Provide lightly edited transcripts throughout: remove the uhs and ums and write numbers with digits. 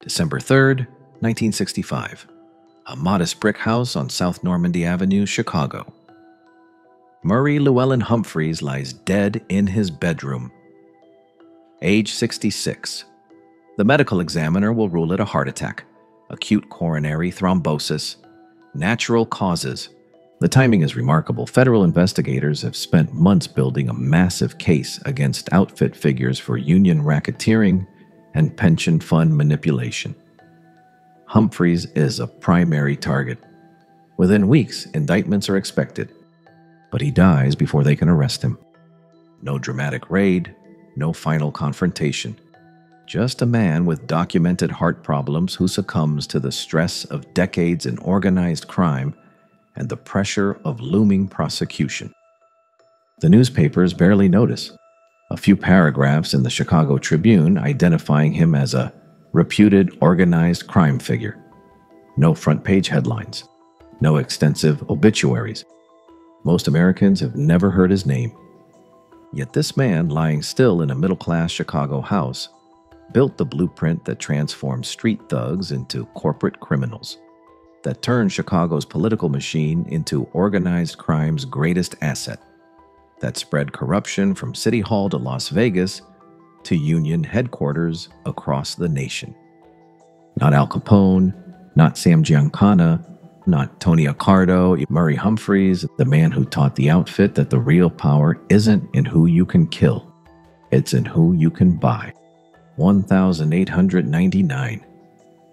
December 3rd, 1965. A modest brick house on South Normandy Avenue, Chicago. Murray Llewellyn Humphreys lies dead in his bedroom. Age 66. The medical examiner will rule it a heart attack, acute coronary thrombosis, natural causes. The timing is remarkable. Federal investigators have spent months building a massive case against outfit figures for union racketeering and pension fund manipulation. Humphreys is a primary target. Within weeks, indictments are expected, but he dies before they can arrest him. No dramatic raid, no final confrontation. Just a man with documented heart problems who succumbs to the stress of decades in organized crime and the pressure of looming prosecution. The newspapers barely notice. A few paragraphs in the Chicago Tribune identifying him as a reputed organized crime figure. No front-page headlines. No extensive obituaries. Most Americans have never heard his name. Yet this man, lying still in a middle-class Chicago house, built the blueprint that transformed street thugs into corporate criminals, that turned Chicago's political machine into organized crime's greatest asset, that spread corruption from City Hall to Las Vegas to union headquarters across the nation. Not Al Capone, not Sam Giancana, not Tony Accardo, Murray Humphreys, the man who taught the outfit that the real power isn't in who you can kill, it's in who you can buy. 1899,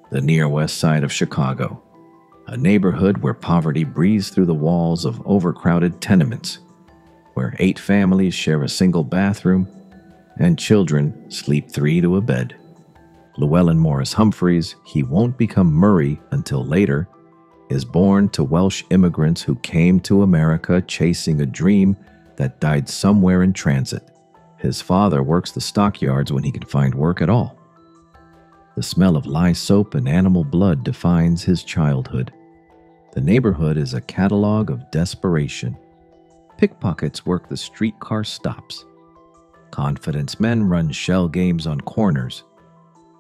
the near west side of Chicago, a neighborhood where poverty breathes through the walls of overcrowded tenements, where 8 families share a single bathroom and children sleep 3 to a bed. Llewellyn Morris Humphreys, he won't become Murray until later, is born to Welsh immigrants who came to America chasing a dream that died somewhere in transit. His father works the stockyards when he can find work at all. The smell of lye soap and animal blood defines his childhood. The neighborhood is a catalog of desperation. Pickpockets work the streetcar stops. Confidence men run shell games on corners.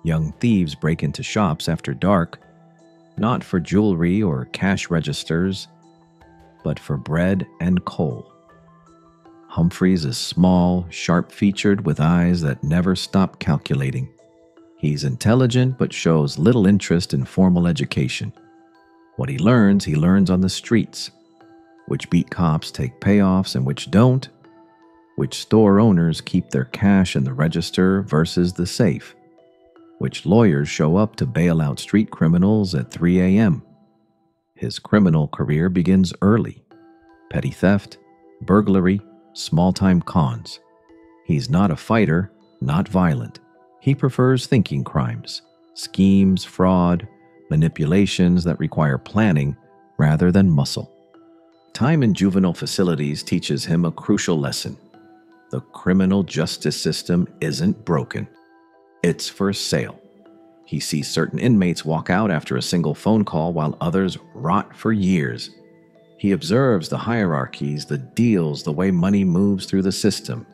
Young thieves break into shops after dark, not for jewelry or cash registers, but for bread and coal. Humphreys is small, sharp-featured, with eyes that never stop calculating. He's intelligent but shows little interest in formal education. What he learns on the streets. Which beat cops take payoffs and which don't. Which store owners keep their cash in the register versus the safe. Which lawyers show up to bail out street criminals at 3 a.m. His criminal career begins early. Petty theft, burglary, small-time cons. He's not a fighter, not violent. He prefers thinking crimes, schemes, fraud, manipulations that require planning rather than muscle. Time in juvenile facilities teaches him a crucial lesson. The criminal justice system isn't broken. It's for sale. He sees certain inmates walk out after a single phone call while others rot for years. He observes the hierarchies, the deals, the way money moves through the system.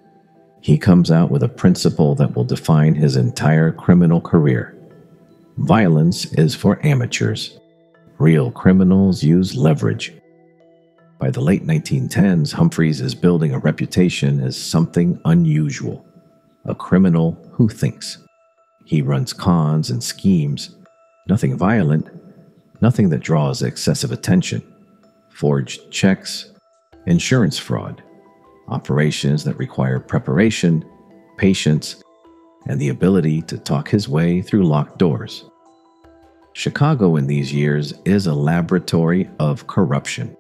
He comes out with a principle that will define his entire criminal career. Violence is for amateurs. Real criminals use leverage. By the late 1910s, Humphreys is building a reputation as something unusual, a criminal who thinks. He runs cons and schemes, nothing violent, nothing that draws excessive attention. Forged checks, insurance fraud, operations that require preparation, patience, and the ability to talk his way through locked doors. Chicago in these years is a laboratory of corruption.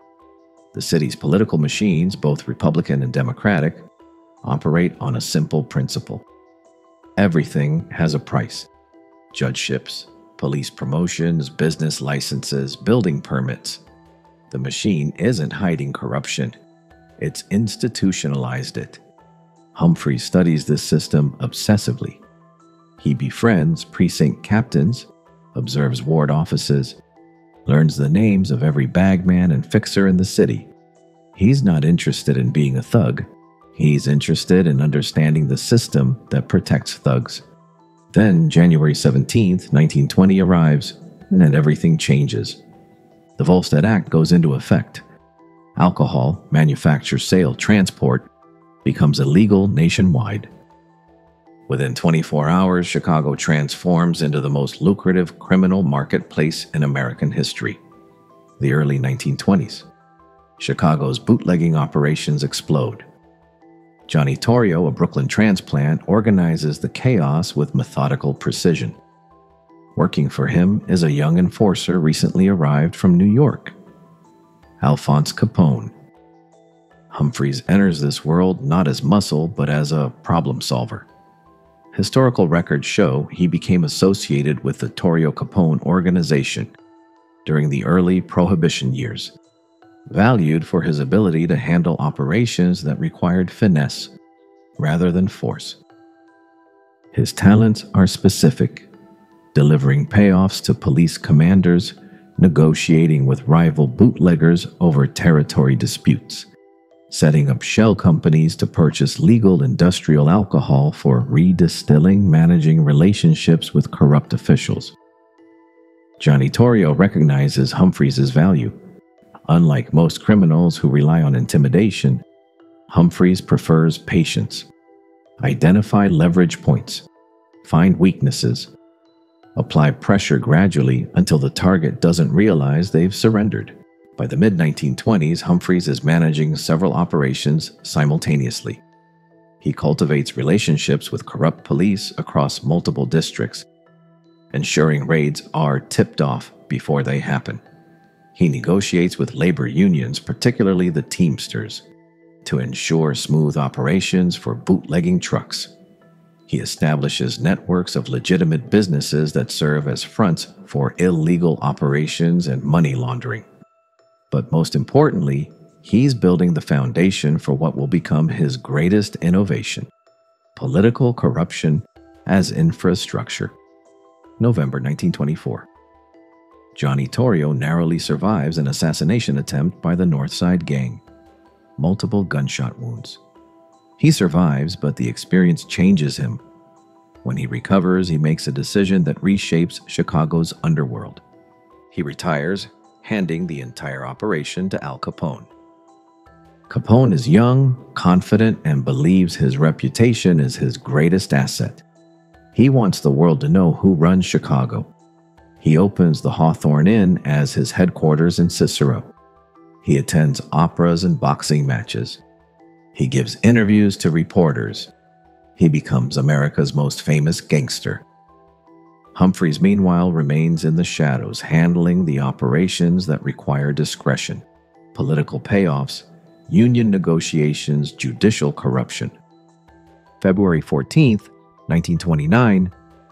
The city's political machines, both Republican and Democratic, operate on a simple principle. Everything has a price. Judgeships, police promotions, business licenses, building permits. The machine isn't hiding corruption. It's institutionalized it. Humphreys studies this system obsessively. He befriends precinct captains, observes ward offices, learns the names of every bagman and fixer in the city. He's not interested in being a thug. He's interested in understanding the system that protects thugs. Then January 17, 1920 arrives, and everything changes. The Volstead Act goes into effect. Alcohol, manufacture, sale, transport becomes illegal nationwide. Within 24 hours, Chicago transforms into the most lucrative criminal marketplace in American history. The early 1920s. Chicago's bootlegging operations explode. Johnny Torrio, a Brooklyn transplant, organizes the chaos with methodical precision. Working for him is a young enforcer recently arrived from New York, Alphonse Capone. Humphreys enters this world not as muscle, but as a problem solver. Historical records show he became associated with the Torrio Capone organization during the early Prohibition years, valued for his ability to handle operations that required finesse rather than force. His talents are specific, delivering payoffs to police commanders, negotiating with rival bootleggers over territory disputes, setting up shell companies to purchase legal industrial alcohol for redistilling, managing relationships with corrupt officials. Johnny Torrio recognizes Humphreys' value. Unlike most criminals who rely on intimidation, Humphreys prefers patience. Identify leverage points, find weaknesses, apply pressure gradually until the target doesn't realize they've surrendered. By the mid-1920s, Humphreys is managing several operations simultaneously. He cultivates relationships with corrupt police across multiple districts, ensuring raids are tipped off before they happen. He negotiates with labor unions, particularly the Teamsters, to ensure smooth operations for bootlegging trucks. He establishes networks of legitimate businesses that serve as fronts for illegal operations and money laundering. But most importantly, he's building the foundation for what will become his greatest innovation: political corruption as infrastructure. November 1924. Johnny Torrio narrowly survives an assassination attempt by the North Side Gang. Multiple gunshot wounds. He survives, but the experience changes him. When he recovers, he makes a decision that reshapes Chicago's underworld. He retires, handing the entire operation to Al Capone. Capone is young, confident, and believes his reputation is his greatest asset. He wants the world to know who runs Chicago. He opens the Hawthorne Inn as his headquarters in Cicero. He attends operas and boxing matches. He gives interviews to reporters. He becomes America's most famous gangster. Humphreys, meanwhile, remains in the shadows, handling the operations that require discretion: political payoffs, union negotiations, judicial corruption. February 14th, 1929,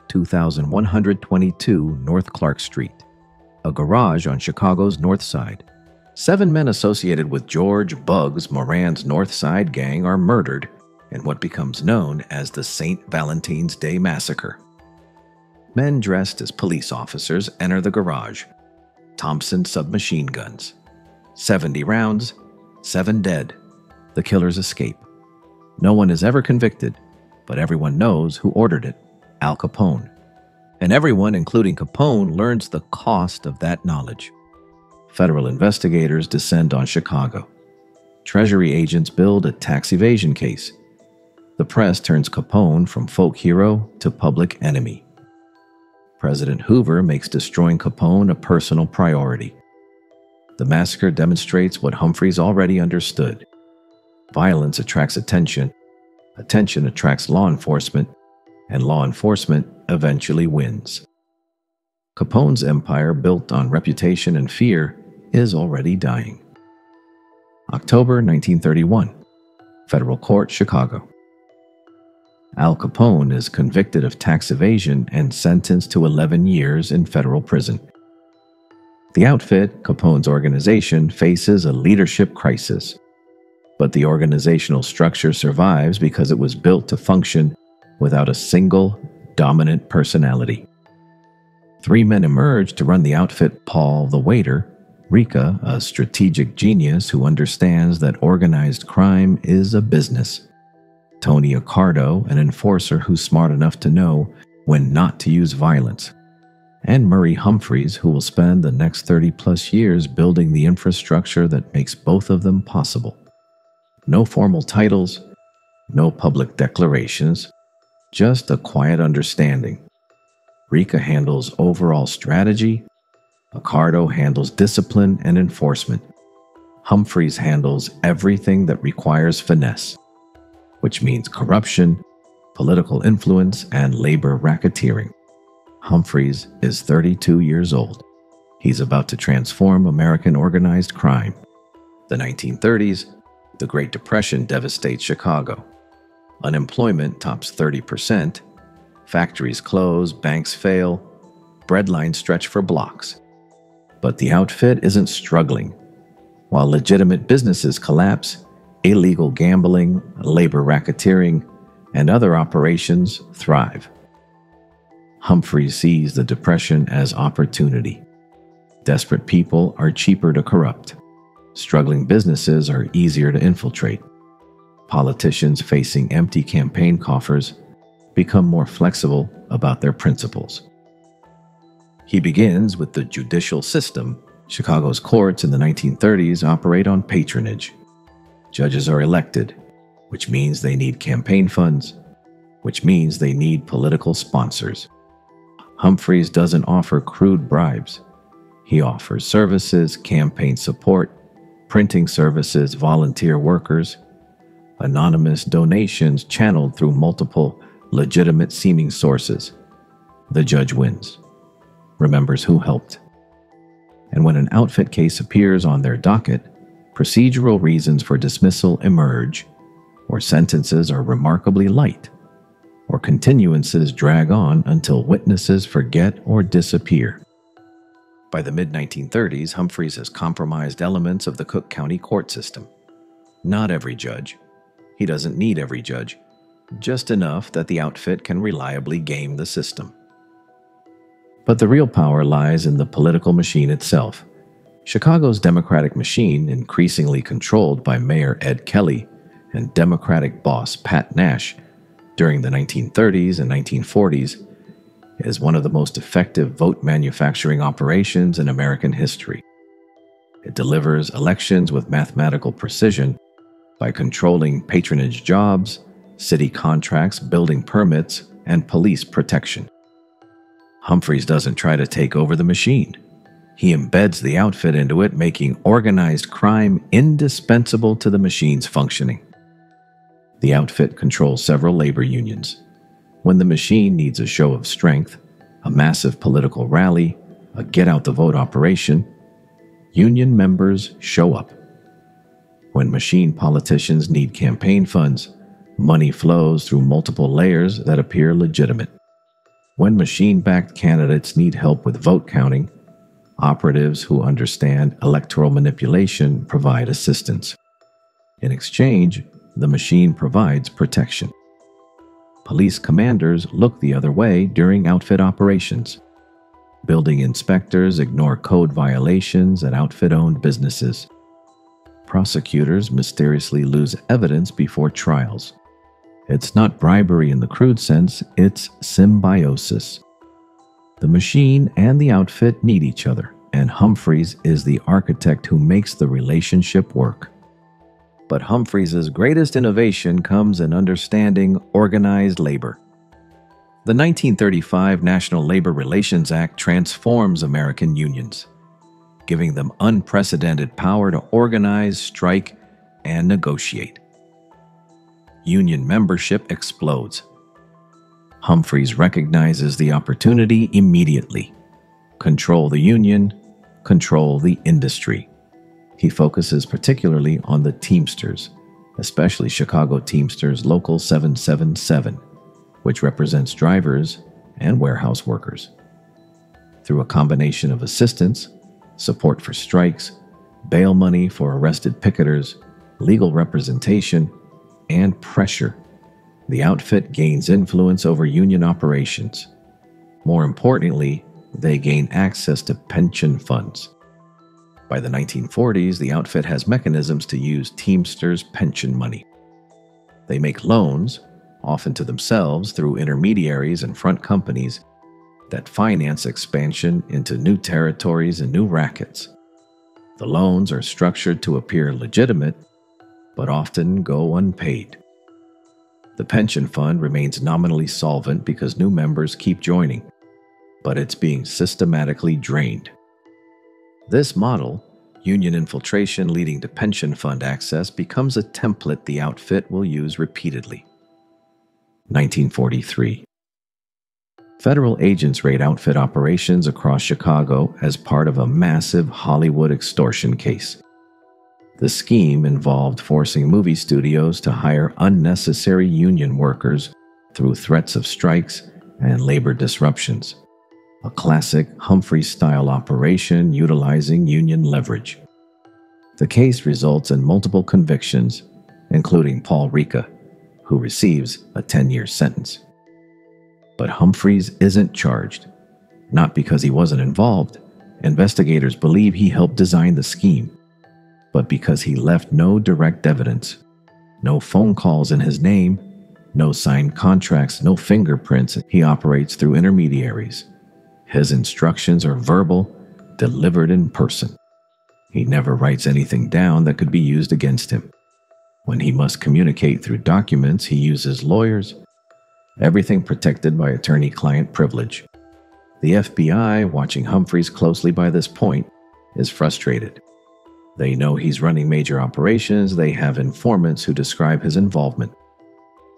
2122 North Clark Street, a garage on Chicago's North Side. 7 men associated with George Bugs Moran's North Side Gang are murdered in what becomes known as the St. Valentine's Day Massacre. Men dressed as police officers enter the garage. Thompson submachine guns. 70 rounds, 7 dead. The killers escape. No one is ever convicted, but everyone knows who ordered it: Al Capone. And everyone, including Capone, learns the cost of that knowledge. Federal investigators descend on Chicago. Treasury agents build a tax evasion case. The press turns Capone from folk hero to public enemy. President Hoover makes destroying Capone a personal priority. The massacre demonstrates what Humphreys already understood. Violence attracts attention. Attention attracts law enforcement, and law enforcement eventually wins. Capone's empire, built on reputation and fear, is already dying. October 1931. Federal Court, Chicago. Al Capone is convicted of tax evasion and sentenced to 11 years in federal prison. The outfit, Capone's organization, faces a leadership crisis. But the organizational structure survives because it was built to function without a single dominant personality. 3 men emerge to run the outfit: Paul the waiter, Rika, a strategic genius who understands that organized crime is a business, Tony Accardo, an enforcer who's smart enough to know when not to use violence, and Murray Humphreys, who will spend the next 30-plus years building the infrastructure that makes both of them possible. No formal titles, no public declarations, just a quiet understanding. Rica handles overall strategy, Accardo handles discipline and enforcement. Humphreys handles everything that requires finesse, which means corruption, political influence, and labor racketeering. Humphreys is 32 years old. He's about to transform American organized crime. The 1930s, the Great Depression devastates Chicago. Unemployment tops 30%, factories close, banks fail, breadlines stretch for blocks. But the outfit isn't struggling. While legitimate businesses collapse, illegal gambling, labor racketeering, and other operations thrive. Humphreys sees the Depression as opportunity. Desperate people are cheaper to corrupt. Struggling businesses are easier to infiltrate. Politicians facing empty campaign coffers become more flexible about their principles. He begins with the judicial system. Chicago's courts in the 1930s operate on patronage. Judges are elected, which means they need campaign funds, which means they need political sponsors. Humphreys doesn't offer crude bribes. He offers services, campaign support, printing services, volunteer workers, anonymous donations channeled through multiple legitimate-seeming sources. The judge wins, remembers who helped. And when an outfit case appears on their docket, procedural reasons for dismissal emerge, or sentences are remarkably light, or continuances drag on until witnesses forget or disappear. By the mid-1930s, Humphreys has compromised elements of the Cook County court system. Not every judge. He doesn't need every judge, just enough that the outfit can reliably game the system. But the real power lies in the political machine itself. Chicago's Democratic machine, increasingly controlled by Mayor Ed Kelly and Democratic boss Pat Nash during the 1930s and 1940s, is one of the most effective vote manufacturing operations in American history. It delivers elections with mathematical precision by controlling patronage jobs, city contracts, building permits, and police protection. Humphreys doesn't try to take over the machine. He embeds the outfit into it, making organized crime indispensable to the machine's functioning. The outfit controls several labor unions. When the machine needs a show of strength, a massive political rally, a get-out-the-vote operation, union members show up. When machine politicians need campaign funds, money flows through multiple layers that appear legitimate. When machine-backed candidates need help with vote counting, operatives who understand electoral manipulation provide assistance. In exchange, the machine provides protection. Police commanders look the other way during outfit operations. Building inspectors ignore code violations at outfit-owned businesses. Prosecutors mysteriously lose evidence before trials. It's not bribery in the crude sense, it's symbiosis. The machine and the outfit need each other, and Humphreys is the architect who makes the relationship work. But Humphreys' greatest innovation comes in understanding organized labor. The 1935 National Labor Relations Act transforms American unions, giving them unprecedented power to organize, strike, and negotiate. Union membership explodes. Humphreys recognizes the opportunity immediately. Control the union, control the industry. He focuses particularly on the Teamsters, especially Chicago Teamsters Local 777, which represents drivers and warehouse workers. Through a combination of assistance, support for strikes, bail money for arrested picketers, legal representation, and pressure, the outfit gains influence over union operations. More importantly, they gain access to pension funds. By the 1940s, the outfit has mechanisms to use Teamsters' pension money. They make loans, often to themselves through intermediaries and front companies that finance expansion into new territories and new rackets. The loans are structured to appear legitimate, but often go unpaid. The pension fund remains nominally solvent because new members keep joining, but it's being systematically drained. This model, union infiltration leading to pension fund access, becomes a template the outfit will use repeatedly. 1943. Federal agents raid outfit operations across Chicago as part of a massive Hollywood extortion case. The scheme involved forcing movie studios to hire unnecessary union workers through threats of strikes and labor disruptions. A classic Humphreys-style operation utilizing union leverage. The case results in multiple convictions, including Paul Ricca, who receives a 10-year sentence. But Humphreys isn't charged, not because he wasn't involved. Investigators believe he helped design the scheme, but because he left no direct evidence, no phone calls in his name, no signed contracts, no fingerprints. He operates through intermediaries. His instructions are verbal, delivered in person. He never writes anything down that could be used against him. When he must communicate through documents, he uses lawyers, everything protected by attorney-client privilege. The FBI, watching Humphreys closely by this point, is frustrated. They know he's running major operations, they have informants who describe his involvement.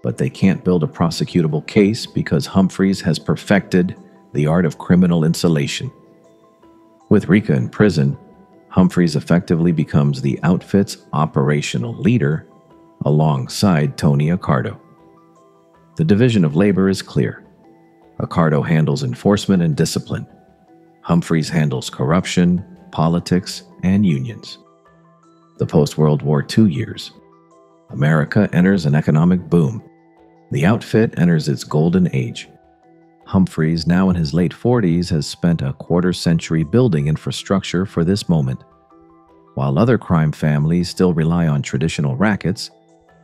But they can't build a prosecutable case because Humphreys has perfected the art of criminal insulation. With Ricca in prison, Humphreys effectively becomes the outfit's operational leader alongside Tony Accardo. The division of labor is clear. Accardo handles enforcement and discipline. Humphreys handles corruption, politics, and unions. The post-World War II years. America enters an economic boom. The outfit enters its golden age. Humphreys, now in his late 40s, has spent a quarter-century building infrastructure for this moment. While other crime families still rely on traditional rackets,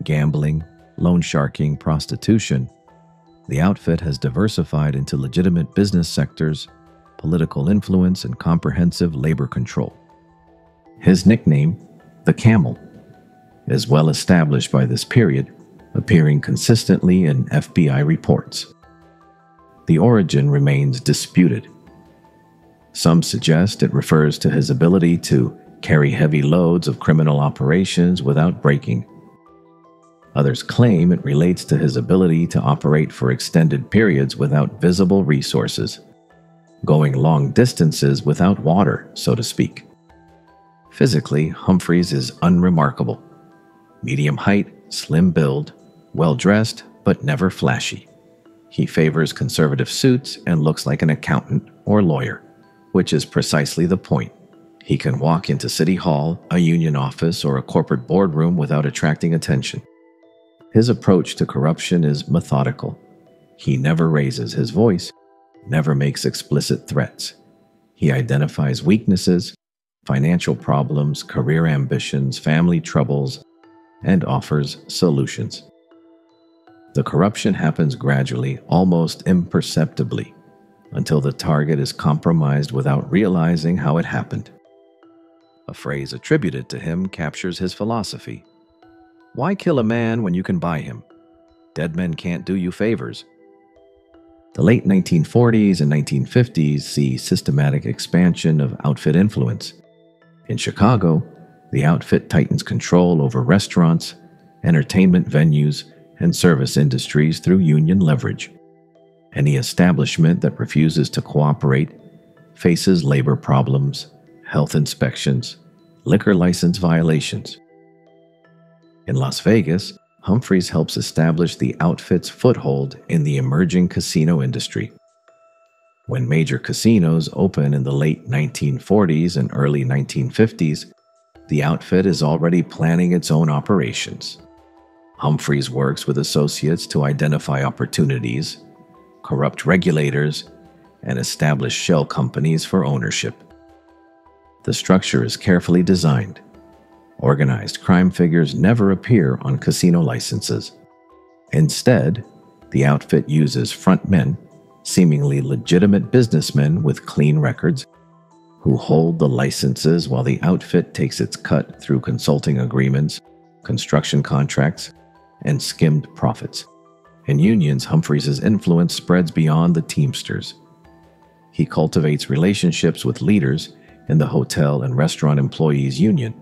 gambling, loan sharking, prostitution, the outfit has diversified into legitimate business sectors, political influence, and comprehensive labor control. His nickname, the Camel, is well established by this period, appearing consistently in FBI reports. The origin remains disputed. Some suggest it refers to his ability to carry heavy loads of criminal operations without breaking. Others claim it relates to his ability to operate for extended periods without visible resources, going long distances without water, so to speak. Physically, Humphreys is unremarkable. Medium height, slim build, well-dressed, but never flashy. He favors conservative suits and looks like an accountant or lawyer, which is precisely the point. He can walk into City Hall, a union office, or a corporate boardroom without attracting attention. His approach to corruption is methodical. He never raises his voice, never makes explicit threats. He identifies weaknesses, financial problems, career ambitions, family troubles, and offers solutions. The corruption happens gradually, almost imperceptibly, until the target is compromised without realizing how it happened. A phrase attributed to him captures his philosophy. Why kill a man when you can buy him? Dead men can't do you favors. The late 1940s and 1950s see systematic expansion of outfit influence. In Chicago, the outfit tightens control over restaurants, entertainment venues, and service industries through union leverage. Any establishment that refuses to cooperate faces labor problems, health inspections, liquor license violations. In Las Vegas, Humphreys helps establish the outfit's foothold in the emerging casino industry. When major casinos open in the late 1940s and early 1950s, the outfit is already planning its own operations. Humphreys works with associates to identify opportunities, corrupt regulators, and establish shell companies for ownership. The structure is carefully designed. Organized crime figures never appear on casino licenses. Instead, The outfit uses frontmen, seemingly legitimate businessmen with clean records, who hold the licenses while the outfit takes its cut through consulting agreements, construction contracts, and skimmed profits. In unions, Humphreys' influence spreads beyond the Teamsters. He cultivates relationships with leaders in the Hotel and Restaurant Employees Union,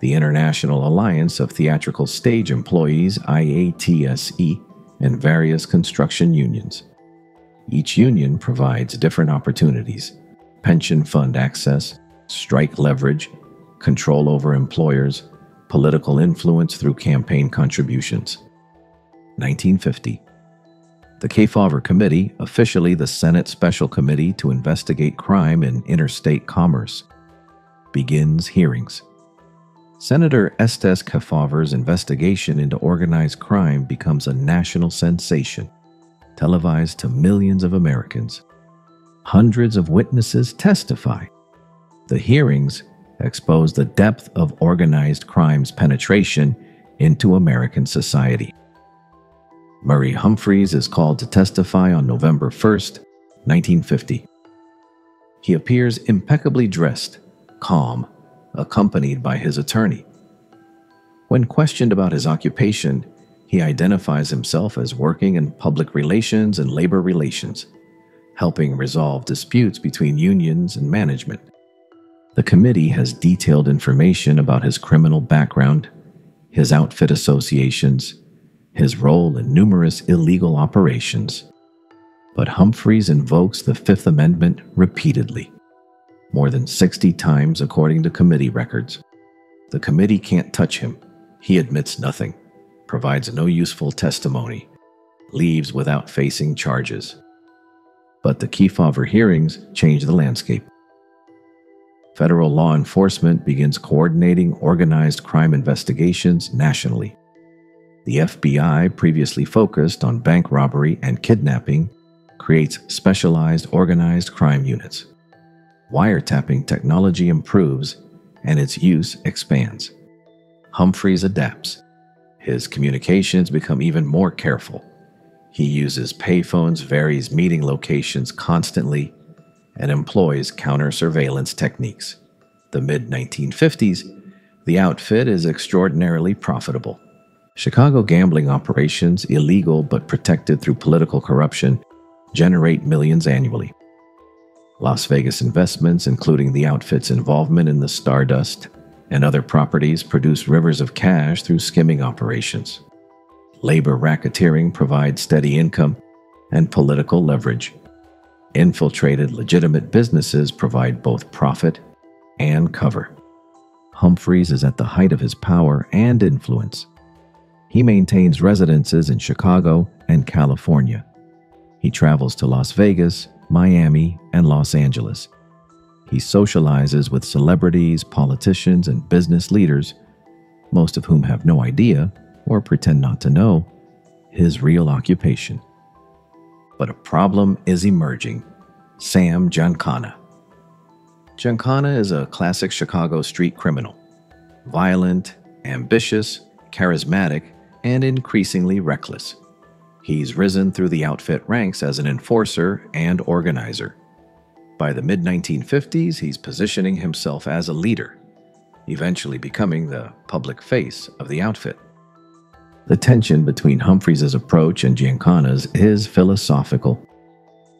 the International Alliance of Theatrical Stage Employees IATSE, and various construction unions. Each union provides different opportunities: pension fund access, strike leverage, control over employers, political influence through campaign contributions. 1950. The Kefauver Committee, officially the Senate Special Committee to investigate crime in interstate commerce, begins hearings. Senator Estes Kefauver's investigation into organized crime becomes a national sensation, televised to millions of Americans. Hundreds of witnesses testify. The hearings expose the depth of organized crime's penetration into American society. Murray Humphreys is called to testify on November 1st, 1950. He appears impeccably dressed, calm, accompanied by his attorney. When questioned about his occupation, he identifies himself as working in public relations and labor relations, helping resolve disputes between unions and management. The committee has detailed information about his criminal background, his outfit associations, his role in numerous illegal operations. But Humphreys invokes the Fifth Amendment repeatedly, more than 60 times according to committee records. The committee can't touch him. He admits nothing, provides no useful testimony, leaves without facing charges. But the Kefauver hearings change the landscape. Federal law enforcement begins coordinating organized crime investigations nationally. The FBI, previously focused on bank robbery and kidnapping, creates specialized organized crime units. Wiretapping technology improves, and its use expands. Humphreys adapts. His communications become even more careful. He uses payphones, varies meeting locations constantly, and employs counter-surveillance techniques. The mid-1950s, the outfit is extraordinarily profitable. Chicago gambling operations, illegal but protected through political corruption, generate millions annually. Las Vegas investments, including the outfit's involvement in the Stardust and other properties, produce rivers of cash through skimming operations. Labor racketeering provides steady income and political leverage. Infiltrated legitimate businesses provide both profit and cover. Humphreys is at the height of his power and influence. He maintains residences in Chicago and California. He travels to Las Vegas, Miami, and Los Angeles. He socializes with celebrities, politicians, and business leaders, most of whom have no idea, or pretend not to know, his real occupation. But a problem is emerging: Sam Giancana. Giancana is a classic Chicago street criminal. Violent, ambitious, charismatic, and increasingly reckless. He's risen through the outfit ranks as an enforcer and organizer. By the mid-1950s, he's positioning himself as a leader, eventually becoming the public face of the outfit. The tension between Humphreys' approach and Giancana's is philosophical.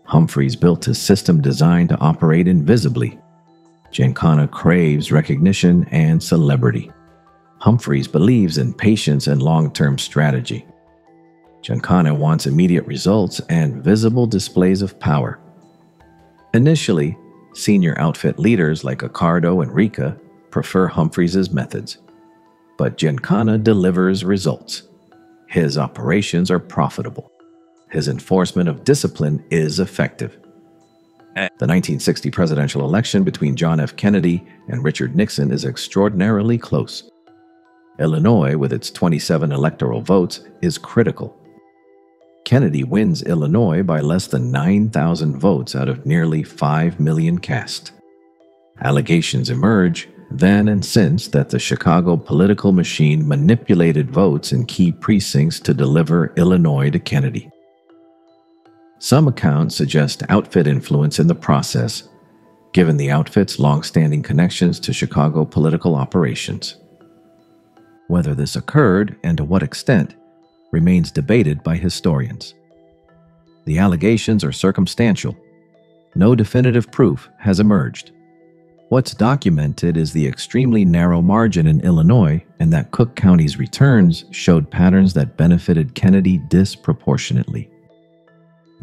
Humphreys built his system designed to operate invisibly. Giancana craves recognition and celebrity. Humphreys believes in patience and long-term strategy. Giancana wants immediate results and visible displays of power. Initially, senior outfit leaders like Accardo and Rica prefer Humphreys' methods. But Giancana delivers results. His operations are profitable. His enforcement of discipline is effective. The 1960 presidential election between John F. Kennedy and Richard Nixon is extraordinarily close. Illinois, with its 27 electoral votes, is critical. Kennedy wins Illinois by less than 9,000 votes out of nearly 5 million cast. Allegations emerge then and since that the Chicago political machine manipulated votes in key precincts to deliver Illinois to Kennedy. Some accounts suggest outfit influence in the process, given the outfit's long-standing connections to Chicago political operations. Whether this occurred and to what extent remains debated by historians. The allegations are circumstantial. No definitive proof has emerged. What's documented is the extremely narrow margin in Illinois, and that Cook County's returns showed patterns that benefited Kennedy disproportionately.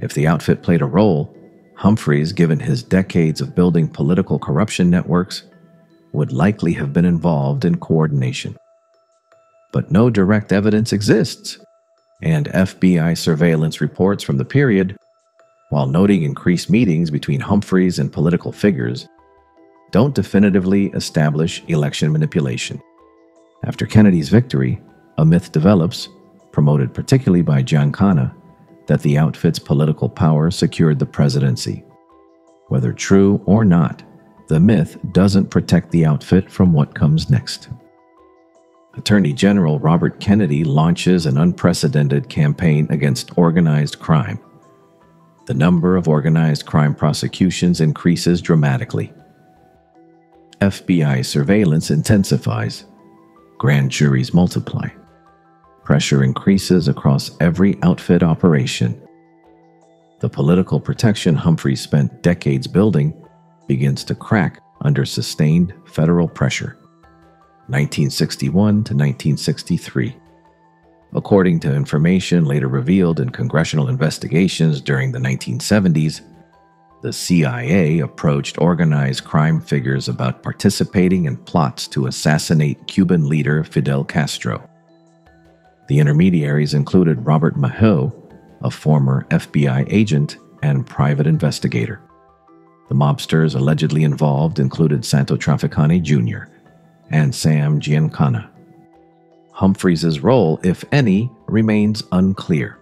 If the outfit played a role, Humphreys, given his decades of building political corruption networks, would likely have been involved in coordination. But no direct evidence exists, and FBI surveillance reports from the period, while noting increased meetings between Humphreys and political figures, don't definitively establish election manipulation. After Kennedy's victory, a myth develops, promoted particularly by Giancana, that the outfit's political power secured the presidency. Whether true or not, the myth doesn't protect the outfit from what comes next. Attorney General Robert Kennedy launches an unprecedented campaign against organized crime. The number of organized crime prosecutions increases dramatically. FBI surveillance intensifies. Grand juries multiply. Pressure increases across every outfit operation. The political protection Humphreys spent decades building begins to crack under sustained federal pressure. 1961 to 1963. According to information later revealed in congressional investigations during the 1970s, the CIA approached organized crime figures about participating in plots to assassinate Cuban leader Fidel Castro. The intermediaries included Robert Maheu, a former FBI agent and private investigator. The mobsters allegedly involved included Santo Trafficani Jr. and Sam Giancana. Humphreys' role, if any, remains unclear.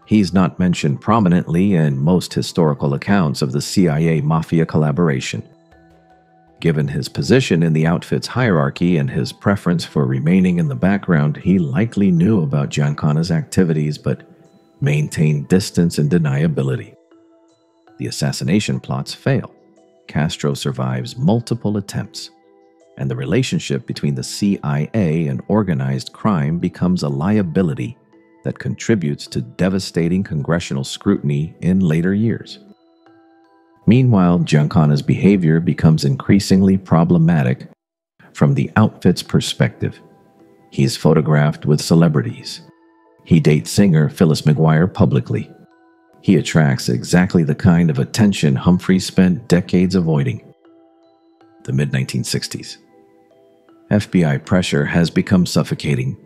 He's not mentioned prominently in most historical accounts of the CIA mafia collaboration. Given his position in the outfit's hierarchy and his preference for remaining in the background, he likely knew about Giancana's activities but maintained distance and deniability. The assassination plots fail. Castro survives multiple attempts, and the relationship between the CIA and organized crime becomes a liability that contributes to devastating congressional scrutiny in later years. Meanwhile, Giancana's behavior becomes increasingly problematic from the outfit's perspective. He is photographed with celebrities. He dates singer Phyllis McGuire publicly. He attracts exactly the kind of attention Humphreys spent decades avoiding. The mid-1960s. FBI pressure has become suffocating.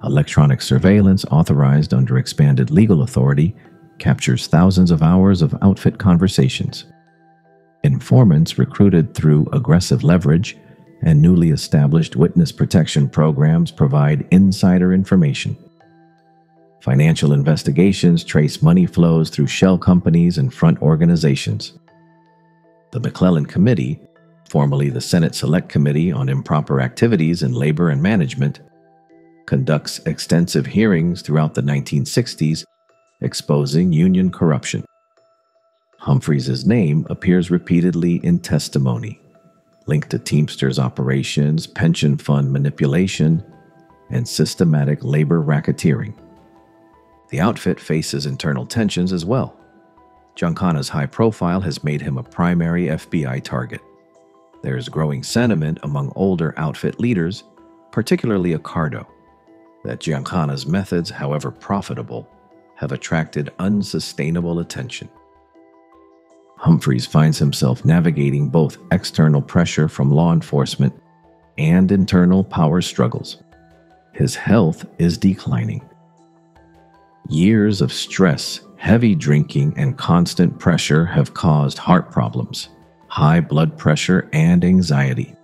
Electronic surveillance authorized under expanded legal authority captures thousands of hours of outfit conversations. Informants recruited through aggressive leverage and newly established witness protection programs provide insider information. Financial investigations trace money flows through shell companies and front organizations. The McClellan Committee, formerly the Senate Select Committee on Improper Activities in Labor and Management, conducts extensive hearings throughout the 1960s exposing union corruption. Humphreys' name appears repeatedly in testimony, linked to Teamsters operations, pension fund manipulation, and systematic labor racketeering. The outfit faces internal tensions as well. Giancana's high profile has made him a primary FBI target. There is growing sentiment among older outfit leaders, particularly Accardo, that Giancana's methods, however profitable, have attracted unsustainable attention. Humphreys finds himself navigating both external pressure from law enforcement and internal power struggles. His health is declining. Years of stress, heavy drinking, and constant pressure have caused heart problems, high blood pressure, and anxiety.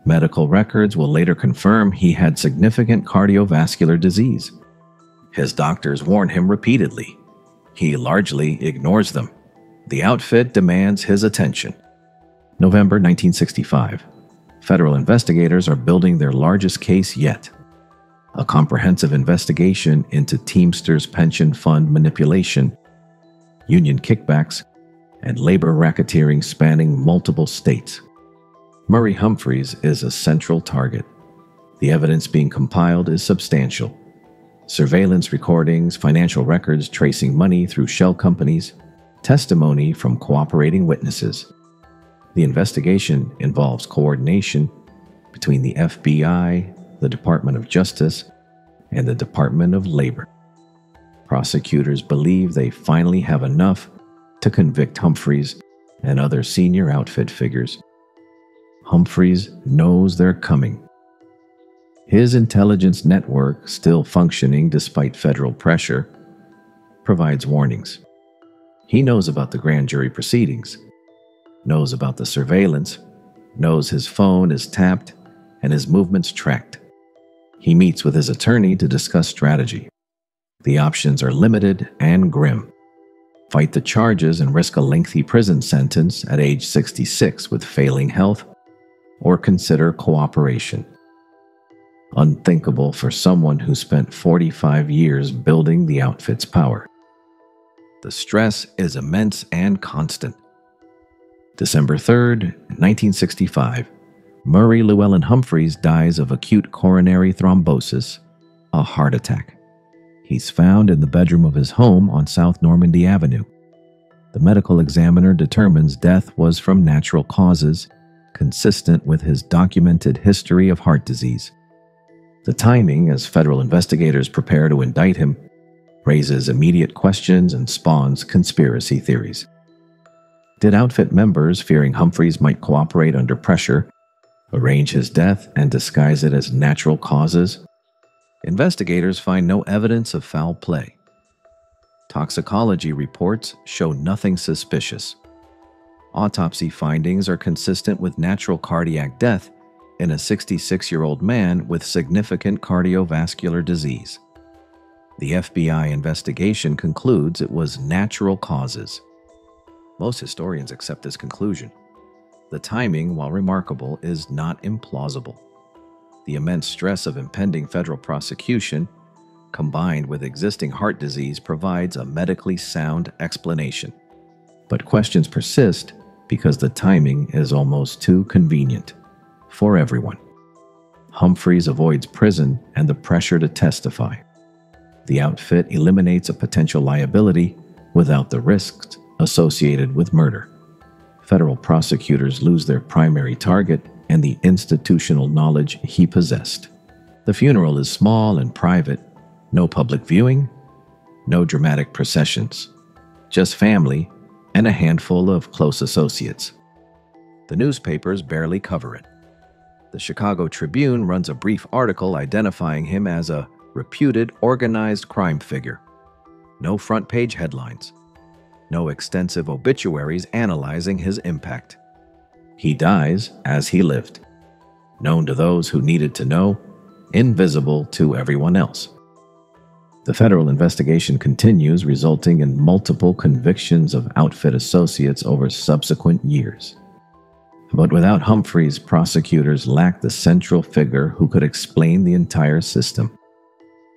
Medical records will later confirm he had significant cardiovascular disease. His doctors warn him repeatedly. He largely ignores them. The outfit demands his attention. November 1965. Federal investigators are building their largest case yet. A comprehensive investigation into Teamsters pension fund manipulation union kickbacks, and labor racketeering spanning multiple states. Murray Humphreys is a central target. The evidence being compiled is substantial. Surveillance recordings, financial records tracing money through shell companies, testimony from cooperating witnesses. The investigation involves coordination between the FBI, the Department of Justice, and the Department of Labor. Prosecutors believe they finally have enough to convict Humphreys and other senior outfit figures. Humphreys knows they're coming. His intelligence network, still functioning despite federal pressure, provides warnings. He knows about the grand jury proceedings, knows about the surveillance, knows his phone is tapped and his movements tracked. He meets with his attorney to discuss strategy. The options are limited and grim. Fight the charges and risk a lengthy prison sentence at age 66 with failing health, or consider cooperation. Unthinkable for someone who spent 45 years building the outfit's power. The stress is immense and constant. December 3rd, 1965, Murray Llewellyn Humphreys dies of acute coronary thrombosis, a heart attack. He's found in the bedroom of his home on South Normandy Avenue. The medical examiner determines death was from natural causes, consistent with his documented history of heart disease. The timing, as federal investigators prepare to indict him, raises immediate questions and spawns conspiracy theories. Did outfit members, fearing Humphreys might cooperate under pressure, arrange his death and disguise it as natural causes? Investigators find no evidence of foul play. Toxicology reports show nothing suspicious. Autopsy findings are consistent with natural cardiac death in a 66-year-old man with significant cardiovascular disease. The FBI investigation concludes it was natural causes. Most historians accept this conclusion. The timing, while remarkable, is not implausible. The immense stress of impending federal prosecution, combined with existing heart disease, provides a medically sound explanation. But questions persist because the timing is almost too convenient for everyone. Humphreys avoids prison and the pressure to testify. The outfit eliminates a potential liability without the risks associated with murder. Federal prosecutors lose their primary target and the institutional knowledge he possessed. The funeral is small and private, no public viewing, no dramatic processions, just family and a handful of close associates. The newspapers barely cover it. The Chicago Tribune runs a brief article identifying him as a reputed organized crime figure. No front-page headlines. No extensive obituaries analyzing his impact. He dies as he lived. Known to those who needed to know, invisible to everyone else. The federal investigation continues, resulting in multiple convictions of outfit associates over subsequent years. But without Humphreys, prosecutors lack the central figure who could explain the entire system.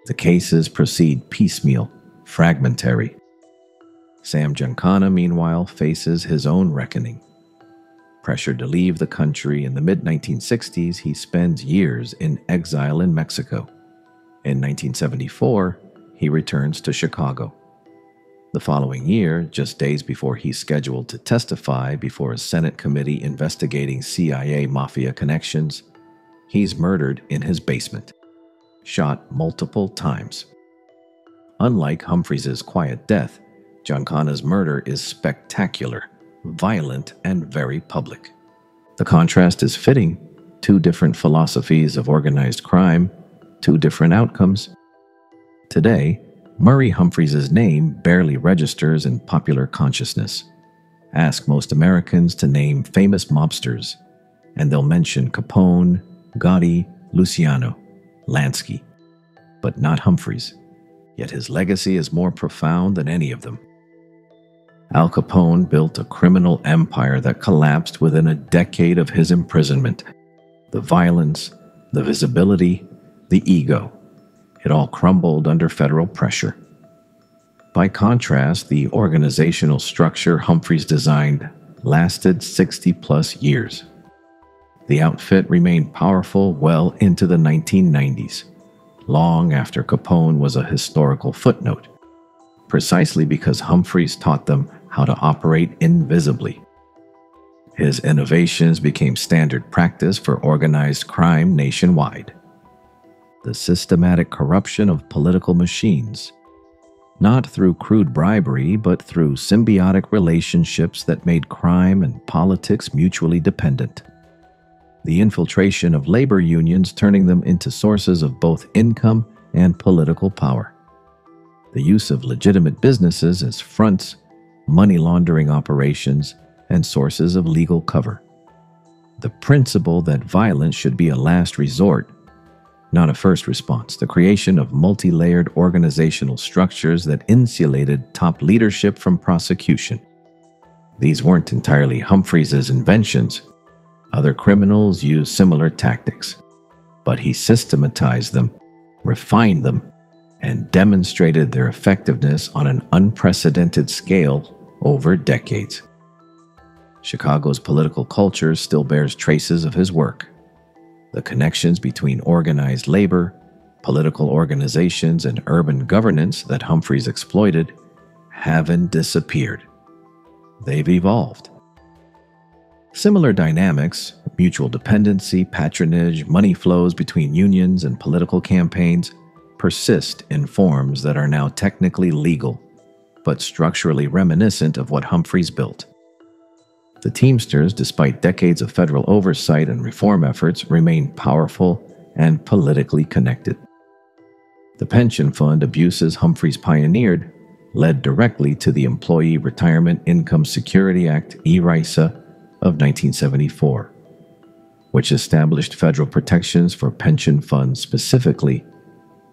The cases proceed piecemeal, fragmentary. Sam Giancana, meanwhile, faces his own reckoning. Pressured to leave the country in the mid-1960s, he spends years in exile in Mexico. In 1974, he returns to Chicago. The following year, just days before he's scheduled to testify before a Senate committee investigating CIA mafia connections, he's murdered in his basement, shot multiple times. Unlike Humphreys' quiet death, Giancana's murder is spectacular, violent, and very public. The contrast is fitting. Two different philosophies of organized crime, two different outcomes. Today, Murray Humphreys' name barely registers in popular consciousness. Ask most Americans to name famous mobsters, and they'll mention Capone, Gotti, Luciano, Lansky, but not Humphreys. Yet his legacy is more profound than any of them. Al Capone built a criminal empire that collapsed within a decade of his imprisonment. The violence, the visibility, the ego, it all crumbled under federal pressure. By contrast, the organizational structure Humphreys designed lasted 60-plus years. The outfit remained powerful well into the 1990s, long after Capone was a historical footnote, precisely because Humphreys taught them how to operate invisibly. His innovations became standard practice for organized crime nationwide. The systematic corruption of political machines, not through crude bribery, but through symbiotic relationships that made crime and politics mutually dependent. The infiltration of labor unions, turning them into sources of both income and political power. The use of legitimate businesses as fronts, money laundering operations, and sources of legal cover. The principle that violence should be a last resort, not a first response. The creation of multi-layered organizational structures that insulated top leadership from prosecution. These weren't entirely Humphreys' inventions. Other criminals used similar tactics, but he systematized them, refined them, and demonstrated their effectiveness on an unprecedented scale over decades. Chicago's political culture still bears traces of his work. The connections between organized labor, political organizations, and urban governance that Humphreys exploited haven't disappeared. They've evolved. Similar dynamics, mutual dependency, patronage, money flows between unions and political campaigns, persist in forms that are now technically legal, but structurally reminiscent of what Humphreys built. The Teamsters, despite decades of federal oversight and reform efforts, remain powerful and politically connected. The pension fund abuses Humphreys pioneered led directly to the Employee Retirement Income Security Act, ERISA, of 1974, which established federal protections for pension funds specifically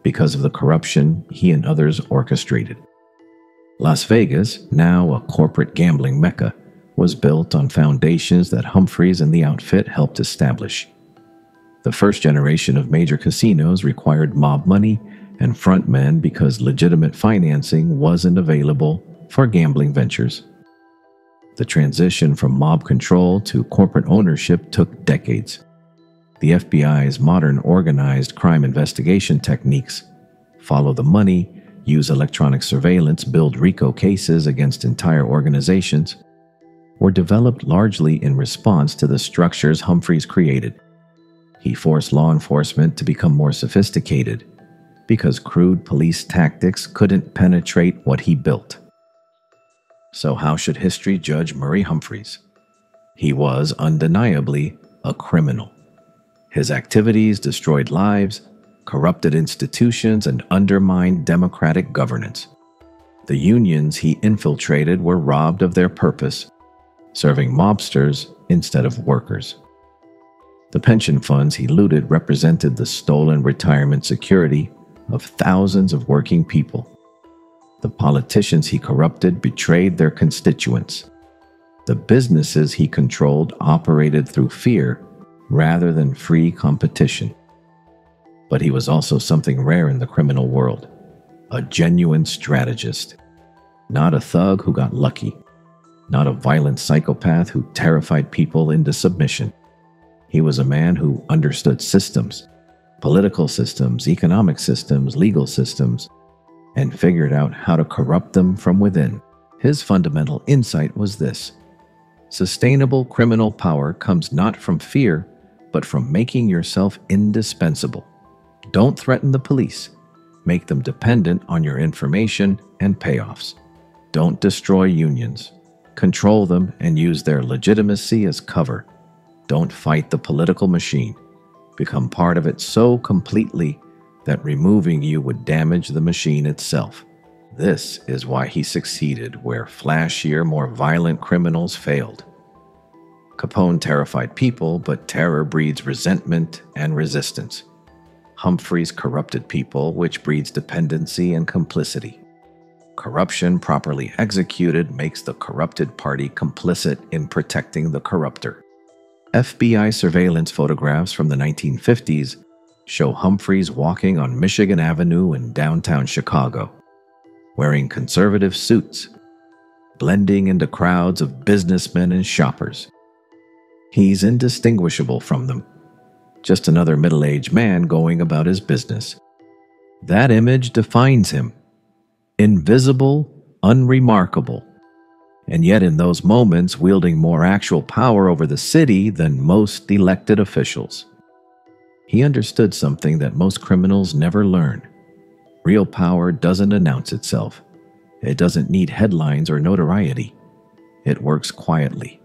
because of the corruption he and others orchestrated. Las Vegas, now a corporate gambling mecca, was built on foundations that Humphreys and the outfit helped establish. The first generation of major casinos required mob money and frontmen because legitimate financing wasn't available for gambling ventures. The transition from mob control to corporate ownership took decades. The FBI's modern organized crime investigation techniques follow the money, use electronic surveillance, build RICO cases against entire organizations, were developed largely in response to the structures Humphreys created. He forced law enforcement to become more sophisticated because crude police tactics couldn't penetrate what he built. So how should history judge Murray Humphreys? He was undeniably a criminal. His activities destroyed lives, corrupted institutions, and undermined democratic governance. The unions he infiltrated were robbed of their purpose, serving mobsters instead of workers. The pension funds he looted represented the stolen retirement security of thousands of working people. The politicians he corrupted betrayed their constituents. The businesses he controlled operated through fear rather than free competition. But he was also something rare in the criminal world, a genuine strategist, not a thug who got lucky, not a violent psychopath who terrified people into submission. He was a man who understood systems, political systems, economic systems, legal systems, and figured out how to corrupt them from within. His fundamental insight was this: sustainable criminal power comes not from fear, but from making yourself indispensable. Don't threaten the police. Make them dependent on your information and payoffs. Don't destroy unions. Control them and use their legitimacy as cover. Don't fight the political machine. Become part of it so completely that removing you would damage the machine itself. This is why he succeeded where flashier, more violent criminals failed. Capone terrified people, but terror breeds resentment and resistance. Humphreys corrupted people, which breeds dependency and complicity. Corruption properly executed makes the corrupted party complicit in protecting the corrupter. FBI surveillance photographs from the 1950s show Humphreys walking on Michigan Avenue in downtown Chicago. wearing conservative suits, blending into crowds of businessmen and shoppers. He's indistinguishable from them, just another middle-aged man going about his business. That image defines him. Invisible, unremarkable, and yet in those moments wielding more actual power over the city than most elected officials. He understood something that most criminals never learn. Real power doesn't announce itself. It doesn't need headlines or notoriety. It works quietly,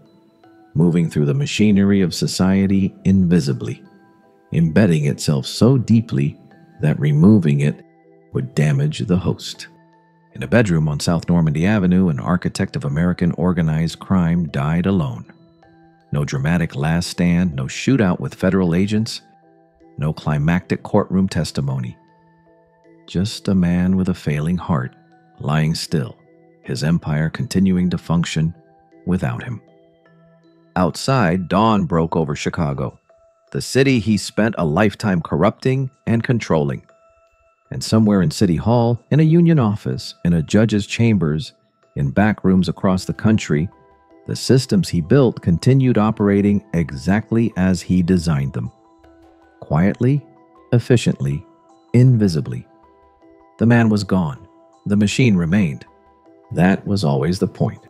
moving through the machinery of society invisibly, embedding itself so deeply that removing it would damage the host. In a bedroom on South Normandy Avenue, an architect of American organized crime died alone. No dramatic last stand, no shootout with federal agents, no climactic courtroom testimony. Just a man with a failing heart, lying still, his empire continuing to function without him. Outside, dawn broke over Chicago, the city he spent a lifetime corrupting and controlling. And somewhere in City Hall, in a union office, in a judge's chambers, in back rooms across the country, the systems he built continued operating exactly as he designed them. Quietly, efficiently, invisibly. The man was gone. The machine remained. That was always the point.